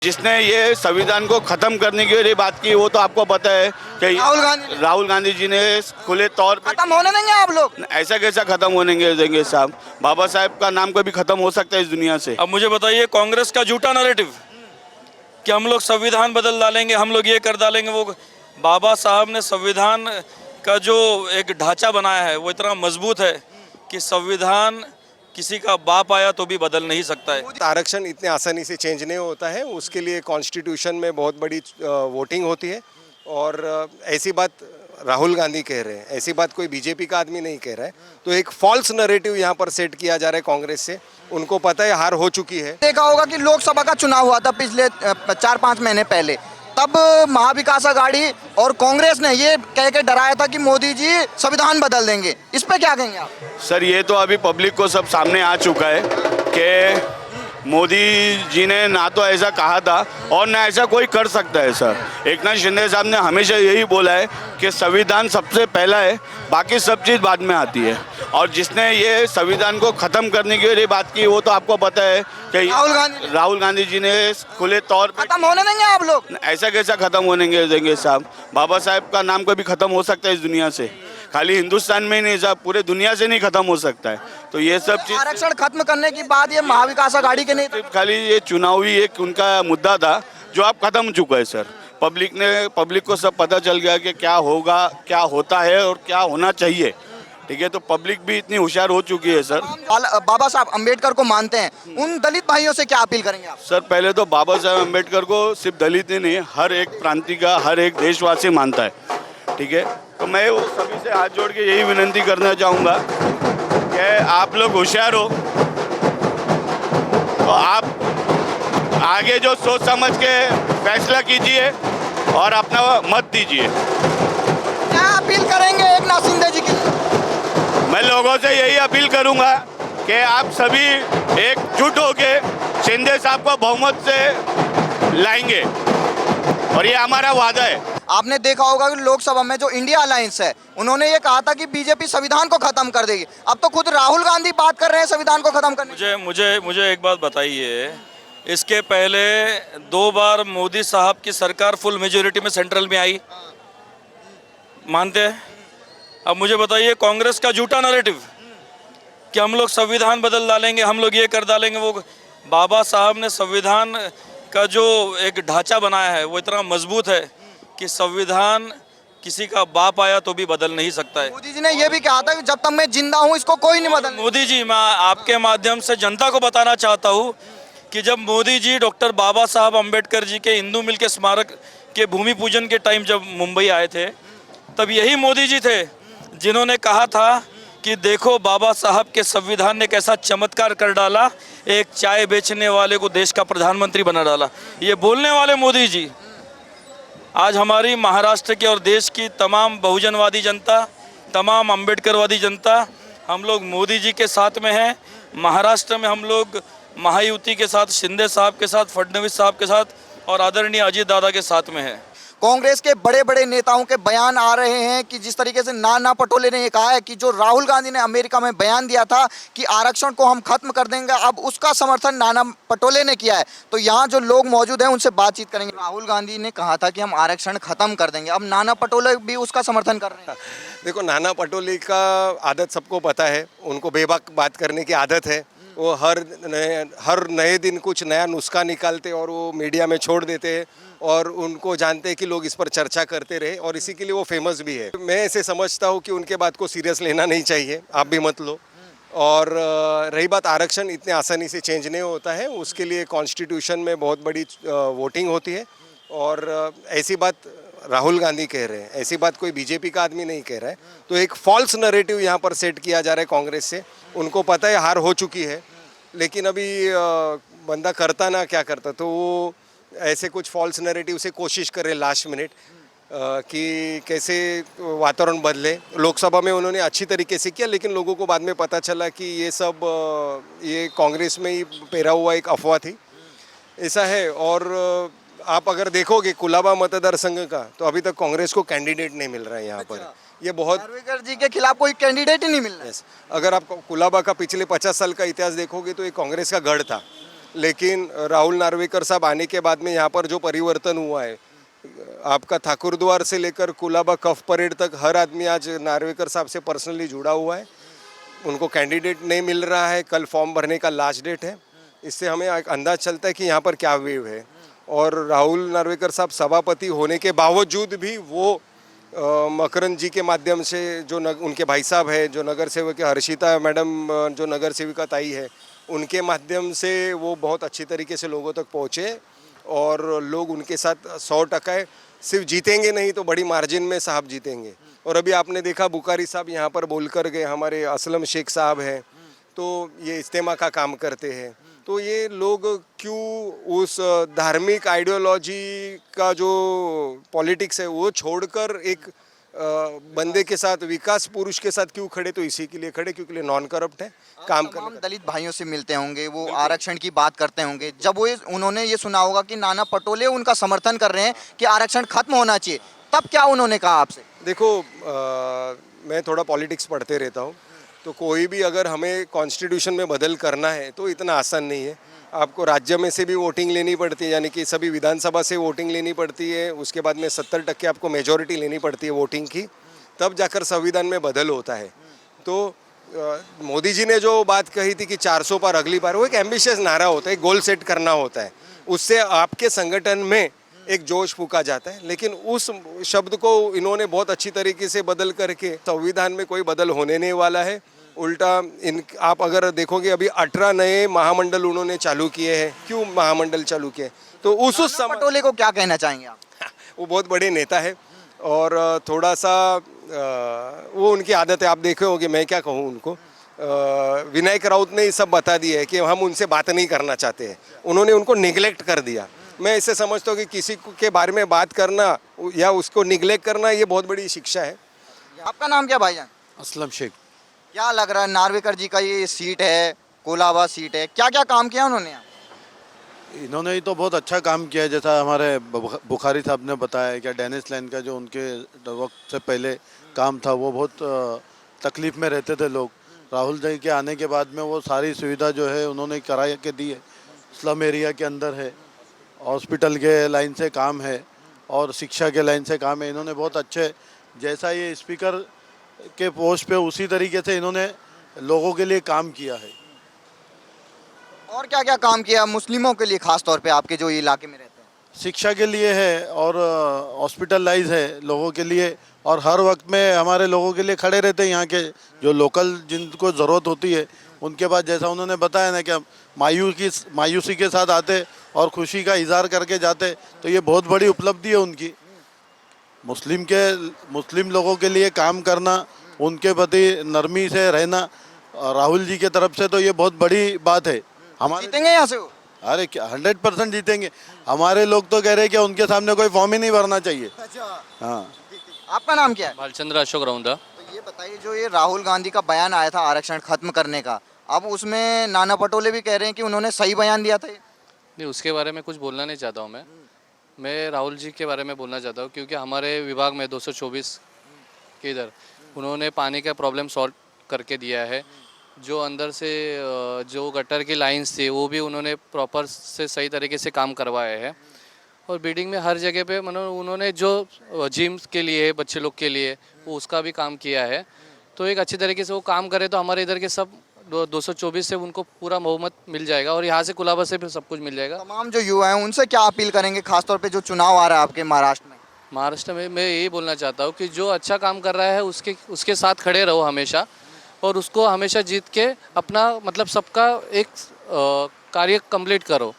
जिसने ये संविधान को खत्म करने की ये बात की वो तो आपको पता है कि राहुल गांधी जी ने खुले तौर पे खत्म होने देंगे आप लोग? ऐसा कैसा खत्म होने देंगे साहब। बाबा साहब का नाम कभी खत्म हो सकता है इस दुनिया से? अब मुझे बताइए, कांग्रेस का झूठा नैरेटिव कि हम लोग संविधान बदल डालेंगे, हम लोग ये कर डालेंगे वो। बाबा साहब ने संविधान का जो एक ढांचा बनाया है वो इतना मजबूत है कि संविधान किसी का बाप आया तो भी बदल नहीं सकता है। आरक्षण इतने आसानी से चेंज नहीं होता है, उसके लिए कॉन्स्टिट्यूशन में बहुत बड़ी वोटिंग होती है। और ऐसी बात राहुल गांधी कह रहे हैं, ऐसी बात कोई बीजेपी का आदमी नहीं कह रहा है। तो एक फॉल्स नैरेटिव यहाँ पर सेट किया जा रहा है कांग्रेस से। उनको पता है हार हो चुकी है। देखा होगा कि लोकसभा का चुनाव हुआ था पिछले 4-5 महीने पहले, तब महाविकास आघाड़ी और कांग्रेस ने ये कह के डराया था कि मोदी जी संविधान बदल देंगे। इस पे क्या कहेंगे आप? सर ये तो अभी पब्लिक को सब सामने आ चुका है कि मोदी जी ने ना तो ऐसा कहा था और ना ऐसा कोई कर सकता है। सर एकनाथ शिंदे साहब ने हमेशा यही बोला है कि संविधान सबसे पहला है, बाकी सब चीज़ बाद में आती है। और जिसने ये संविधान को ख़त्म करने की ये बात की वो तो आपको पता है कि राहुल गांधी जी ने खुले तौर पे खत्म होने देंगे आप लोग? ऐसा कैसा खत्म होने देंगे साहब। बाबा साहब का नाम कभी खत्म हो सकता है इस दुनिया से? खाली हिंदुस्तान में ही नहीं साहब, पूरे दुनिया से नहीं खत्म हो सकता है। तो ये सब चीज आरक्षण खत्म करने की बात ये महाविकास आघाड़ी के नहीं, खाली ये चुनावी एक उनका मुद्दा था जो अब खत्म हो चुका है सर। पब्लिक को सब पता चल गया कि क्या होगा, क्या होता है और क्या होना चाहिए। ठीक है, तो पब्लिक भी इतनी होशियार हो चुकी है सर। बाबा साहब अम्बेडकर को मानते हैं, उन दलित भाइयों से क्या अपील करेंगे आप? सर पहले तो बाबा साहब अम्बेडकर को सिर्फ दलित ही नहीं, हर एक प्रांति का, हर एक देशवासी मानता है। ठीक है, तो मैं वो सभी से हाथ जोड़ के यही विनती करना चाहूँगा कि आप लोग होशियार हो तो आप आगे जो सोच समझ के फैसला कीजिए और अपना मत दीजिए। क्या अपील करेंगे एकनाथ शिंदे जी की? मैं लोगों से यही अपील करूंगा कि आप सभी एकजुट होके शिंदे साहब को बहुमत से लाएंगे और ये हमारा वादा है। आपने देखा होगा कि लोकसभा में जो इंडिया अलायंस है उन्होंने ये कहा था कि बीजेपी संविधान को खत्म कर देगी। अब तो खुद राहुल गांधी बात कर रहे हैं संविधान को खत्म करने की। मुझे एक बात बताइए, इसके पहले 2 बार मोदी साहब की सरकार फुल मेजोरिटी में सेंट्रल में आई, मानते हैं? अब मुझे बताइए, कांग्रेस का झूठा नैरेटिव कि हम लोग संविधान बदल डालेंगे, हम लोग ये कर डालेंगे वो। बाबा साहब ने संविधान का जो एक ढांचा बनाया है वो इतना मजबूत है कि संविधान किसी का बाप आया तो भी बदल नहीं सकता है। मोदी जी ने यह भी कहा था कि जब तक मैं जिंदा हूं इसको कोई नहीं बदल। मोदी जी, मैं आपके माध्यम से जनता को बताना चाहता हूँ कि जब मोदी जी डॉक्टर बाबा साहब अम्बेडकर जी के हिंदू मिल के स्मारक के भूमि पूजन के टाइम जब मुंबई आए थे, तब यही मोदी जी थे जिन्होंने कहा था कि देखो बाबा साहब के संविधान ने कैसा चमत्कार कर डाला, एक चाय बेचने वाले को देश का प्रधानमंत्री बना डाला। ये बोलने वाले मोदी जी आज हमारी महाराष्ट्र के और देश की तमाम बहुजनवादी जनता, तमाम अम्बेडकरवादी जनता, हम लोग मोदी जी के साथ में हैं। महाराष्ट्र में हम लोग महायुति के साथ, शिंदे साहब के साथ, फडणवीस साहब के साथ और आदरणीय अजीत दादा के साथ में हैं। कांग्रेस के बड़े बड़े नेताओं के बयान आ रहे हैं कि जिस तरीके से नाना पटोले ने ये कहा है कि जो राहुल गांधी ने अमेरिका में बयान दिया था कि आरक्षण को हम खत्म कर देंगे, अब उसका समर्थन नाना पटोले ने किया है। तो यहाँ जो लोग मौजूद हैं उनसे बातचीत करेंगे। राहुल गांधी ने कहा था कि हम आरक्षण खत्म कर देंगे, अब नाना पटोले भी उसका समर्थन कर रहे हैं। देखो, नाना पटोले का आदत सबको पता है, उनको बेबाक बात करने की आदत है। वो हर नए दिन कुछ नया नुस्खा निकालते और वो मीडिया में छोड़ देते हैं और उनको जानते हैं कि लोग इस पर चर्चा करते रहे और इसी के लिए वो फेमस भी है। मैं ऐसे समझता हूँ कि उनके बात को सीरियस लेना नहीं चाहिए, आप भी मत लो। और रही बात आरक्षण इतने आसानी से चेंज नहीं होता है, उसके लिए कॉन्स्टिट्यूशन में बहुत बड़ी वोटिंग होती है। और ऐसी बात राहुल गांधी कह रहे हैं, ऐसी बात कोई बीजेपी का आदमी नहीं कह रहा है। तो एक फॉल्स नैरेटिव यहाँ पर सेट किया जा रहा है कांग्रेस से। उनको पता है हार हो चुकी है, लेकिन अभी बंदा करता ना क्या करता, तो वो ऐसे कुछ फॉल्स नैरेटिव से कोशिश करे लास्ट मिनट कि कैसे वातावरण बदले। लोकसभा में उन्होंने अच्छी तरीके से किया, लेकिन लोगों को बाद में पता चला कि ये सब ये कांग्रेस में ही पैरा हुआ एक अफवाह थी, ऐसा है। और आप अगर देखोगे कुलाबा मतदार संघ का, तो अभी तक कांग्रेस को कैंडिडेट नहीं मिल रहा है यहाँ पर। ये बहुत नार्वेकर जी के खिलाफ कोई कैंडिडेट ही नहीं मिल रहा है। अगर आप कुलाबा का पिछले 50 साल का इतिहास देखोगे तो ये कांग्रेस का गढ़ था। लेकिन राहुल नार्वेकर साहब आने के बाद में यहाँ पर जो परिवर्तन हुआ है, आपका ठाकुरद्वार से लेकर कुलाबा कफ परेड तक हर आदमी आज नार्वेकर साहब से पर्सनली जुड़ा हुआ है। उनको कैंडिडेट नहीं मिल रहा है, कल फॉर्म भरने का लास्ट डेट है। इससे हमें एक अंदाज चलता है कि यहाँ पर क्या वेव है। और राहुल नार्वेकर साहब सभापति होने के बावजूद भी वो मकरंद जी के माध्यम से जो उनके भाई साहब है, जो नगर सेवक है हर्षिता मैडम, जो नगर सेविका ताई है, उनके माध्यम से वो बहुत अच्छी तरीके से लोगों तक पहुँचे और लोग उनके साथ 100% सिर्फ जीतेंगे नहीं तो बड़ी मार्जिन में साहब जीतेंगे। और अभी आपने देखा बुखारी साहब यहाँ पर बोल कर गए, हमारे असलम शेख साहब हैं तो ये इज्तिमा का काम करते हैं। तो ये लोग क्यों उस धार्मिक आइडियोलॉजी का जो पॉलिटिक्स है वो छोड़कर एक बंदे के साथ, विकास पुरुष के साथ क्यों खड़े? तो इसी के लिए खड़े क्योंकि ये नॉन करप्ट है, काम तमाम करने दलित भाइयों से मिलते होंगे, वो आरक्षण की बात करते होंगे। जब वो उन्होंने ये सुना होगा कि नाना पटोले उनका समर्थन कर रहे हैं कि आरक्षण खत्म होना चाहिए, तब क्या उन्होंने कहा आपसे? देखो, मैं थोड़ा पॉलिटिक्स पढ़ते रहता हूँ, तो कोई भी अगर हमें कॉन्स्टिट्यूशन में बदल करना है तो इतना आसान नहीं है। आपको राज्य में से भी वोटिंग लेनी पड़ती है, यानी कि सभी विधानसभा से वोटिंग लेनी पड़ती है, उसके बाद में 70% आपको मेजॉरिटी लेनी पड़ती है वोटिंग की, तब जाकर संविधान में बदल होता है। तो मोदी जी ने जो बात कही थी कि 400 पार अगली बार, वो एक एम्बिशियस नारा होता है, गोल सेट करना होता है, उससे आपके संगठन में एक जोश फूका जाता है। लेकिन उस शब्द को इन्होंने बहुत अच्छी तरीके से बदल करके, संविधान में कोई बदल होने नहीं वाला है। उल्टा आप अगर देखोगे अभी 18 नए महामंडल उन्होंने चालू किए हैं। क्यों महामंडल चालू किए? तो उस समय पटोले को क्या कहना चाहेंगे आप? वो बहुत बड़े नेता है और थोड़ा सा वो उनकी आदत है, आप देखे होंगे, मैं क्या कहूँ उनको। विनायक राउत ने ये सब बता दिया है कि हम उनसे बात नहीं करना चाहते हैं, उन्होंने उनको निगलेक्ट कर दिया। मैं इससे समझता हूँ कि किसी के बारे में बात करना या उसको निगलेक्ट करना ये बहुत बड़ी शिक्षा है। आपका नाम क्या भाईजान? असलम शेख। क्या लग रहा है, नार्वेकर जी का ये सीट है, कोलाबा सीट है, क्या क्या काम किया उन्होंने यहाँ? इन्होंने ही तो बहुत अच्छा काम किया है, जैसा हमारे बुखारी साहब ने बताया कि डेनिस लाइन का जो उनके वक्त से पहले काम था, वो बहुत तकलीफ़ में रहते थे लोग। राहुल जी के आने के बाद में वो सारी सुविधा जो है उन्होंने करा के दी है। स्लम एरिया के अंदर है, हॉस्पिटल के लाइन से काम है और शिक्षा के लाइन से काम है। इन्होंने बहुत अच्छे, जैसा ये स्पीकर के पोस्ट पे उसी तरीके से इन्होंने लोगों के लिए काम किया है। और क्या क्या काम किया मुस्लिमों के लिए, खास तौर पे आपके जो इलाके में रहते हैं? शिक्षा के लिए है और हॉस्पिटलाइज है लोगों के लिए, और हर वक्त में हमारे लोगों के लिए खड़े रहते हैं। यहाँ के जो लोकल जिनको ज़रूरत होती है उनके पास, जैसा उन्होंने बताया ना कि मायूसी के साथ आते और खुशी का इजहार करके जाते, तो ये बहुत बड़ी उपलब्धि है उनकी। मुस्लिम लोगों के लिए काम करना, उनके प्रति नरमी से रहना राहुल जी के तरफ से, तो ये बहुत बड़ी बात है। हमारे जीतेंगे यहाँ से वो? अरे क्या 100% जीतेंगे। हमारे लोग तो कह रहे हैं कि उनके सामने कोई फॉर्म ही नहीं भरना चाहिए। हाँ। आपका नाम क्या है? भालचंद्र अशोक रौंदा। तो ये बताइए, जो ये राहुल गांधी का बयान आया था आरक्षण खत्म करने का, अब उसमें नाना पटोले भी कह रहे हैं कि उन्होंने सही बयान दिया था ये? नहीं, उसके बारे में कुछ बोलना नहीं चाहता हूँ मैं राहुल जी के बारे में बोलना चाहता हूँ, क्योंकि हमारे विभाग में 224 के इधर उन्होंने पानी का प्रॉब्लम सॉल्व करके दिया है। जो अंदर से जो गटर की लाइंस थी वो भी उन्होंने प्रॉपर से सही तरीके से काम करवाया है। और बिल्डिंग में हर जगह पे मतलब उन्होंने जो जिम के लिए, बच्चे लोग के लिए, वो उसका भी काम किया है। तो एक अच्छी तरीके से वो काम करे तो हमारे इधर के सब 224 से उनको पूरा बहुमत मिल जाएगा और यहाँ से कुलाबा से भी सब कुछ मिल जाएगा। तमाम जो युवा हैं उनसे क्या अपील करेंगे, खासतौर पे जो चुनाव आ रहा है आपके महाराष्ट्र में? महाराष्ट्र में मैं यही बोलना चाहता हूँ कि जो अच्छा काम कर रहा है उसके साथ खड़े रहो हमेशा, और उसको हमेशा जीत के अपना मतलब सबका एक कार्य कंप्लीट करो।